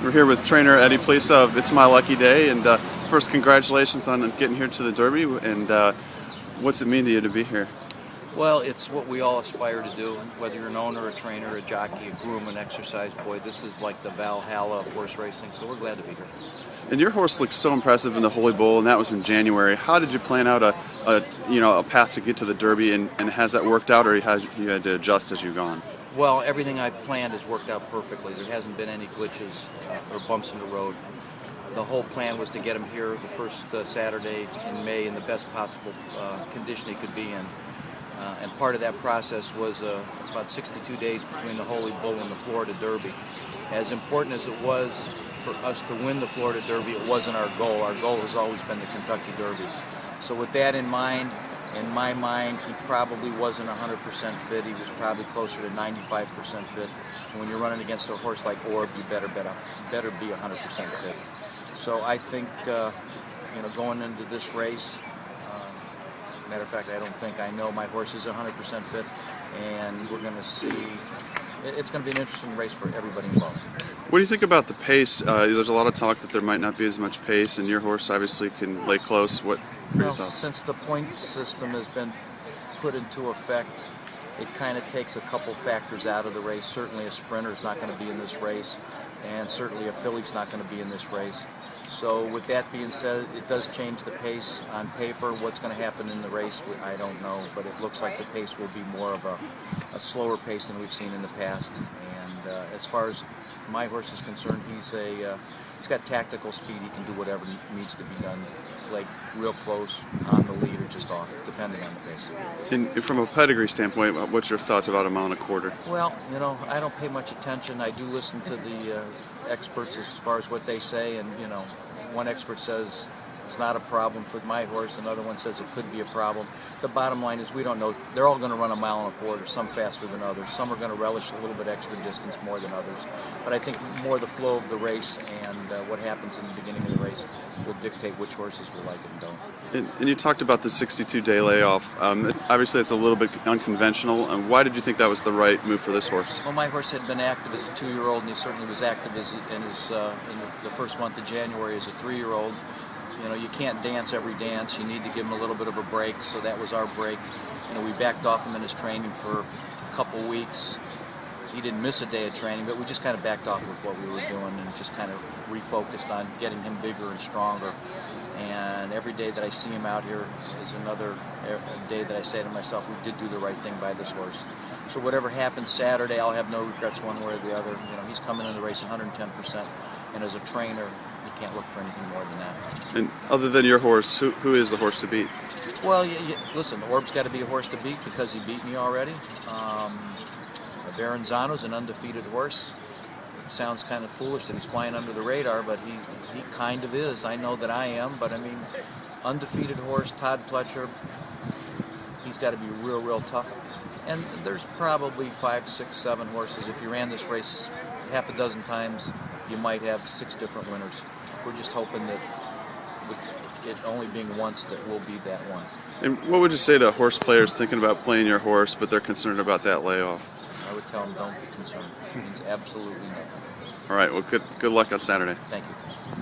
We're here with trainer Eddie Plesa of It's My Lucky Day, and first, congratulations on getting here to the Derby, and what's it mean to you to be here? Well, it's what we all aspire to do, whether you're an owner, a trainer, a jockey, a groom, an exercise boy. This is like the Valhalla of horse racing, so we're glad to be here. And your horse looks so impressive in the Holy Bull, and that was in January. How did you plan out a path to get to the Derby, and has that worked out, or you had to adjust as you've gone? Well, everything I've planned has worked out perfectly. There hasn't been any glitches or bumps in the road. The whole plan was to get him here the first Saturday in May in the best possible condition he could be in. And part of that process was about 62 days between the Holy Bull and the Florida Derby. As important as it was for us to win the Florida Derby, it wasn't our goal. Our goal has always been the Kentucky Derby. So with that in mind, in my mind, he probably wasn't 100% fit. He was probably closer to 95% fit. And when you're running against a horse like Orb, you better be 100% fit. So I think, going into this race, matter of fact, I know my horse is 100% fit, and we're going to see. It's going to be an interesting race for everybody involved. What do you think about the pace? There's a lot of talk that there might not be as much pace, and your horse obviously can lay close. What are your thoughts? Since the point system has been put into effect, it kind of takes a couple factors out of the race. Certainly a sprinter's not going to be in this race, and certainly a filly's not going to be in this race. So with that being said, it does change the pace on paper. What's going to happen in the race, I don't know, but it looks like the pace will be more of a slower pace than we've seen in the past. And as far as my horse is concerned, he's got tactical speed. He can do whatever needs to be done, like real close, on the lead, or just off, depending on the pace. And from a pedigree standpoint, what's your thoughts about him on a quarter? Well, I don't pay much attention. I do listen to the experts as far as what they say, and one expert says it's not a problem for my horse, another one says it could be a problem. The bottom line is we don't know. They're all going to run a mile and a quarter, some faster than others. Some are going to relish a little bit extra distance more than others. But I think more the flow of the race and what happens in the beginning of the race will dictate which horses will like it and don't. And you talked about the 62-day layoff. Obviously, it's a little bit unconventional. Why did you think that was the right move for this horse? Well, my horse had been active as a 2-year-old, and he certainly was active in the first month of January as a 3-year-old. You can't dance every dance. You need to give him a little bit of a break, so that was our break. We backed off him in his training for a couple weeks. He didn't miss a day of training, but we just kind of backed off with what we were doing and just kind of refocused on getting him bigger and stronger. And every day that I see him out here is another day that I say to myself, we did do the right thing by this horse. So whatever happens Saturday, I'll have no regrets one way or the other. He's coming in the race 110%, and as a trainer, you can't look for anything more than that. And other than your horse, who is the horse to beat? Well, listen, Orb's got to be a horse to beat because he beat me already. Verenzano's an undefeated horse. It sounds kind of foolish that he's flying under the radar, but he kind of is. I know that I am, but undefeated horse, Todd Pletcher, he's got to be real tough. And there's probably 5, 6, 7 horses. If you ran this race half a dozen times, you might have 6 different winners. We're just hoping that with it only being once, that we'll be that one. And what would you say to horse players thinking about playing your horse, but they're concerned about that layoff? I would tell them, don't be concerned. It means absolutely nothing. All right, well, good luck on Saturday. Thank you.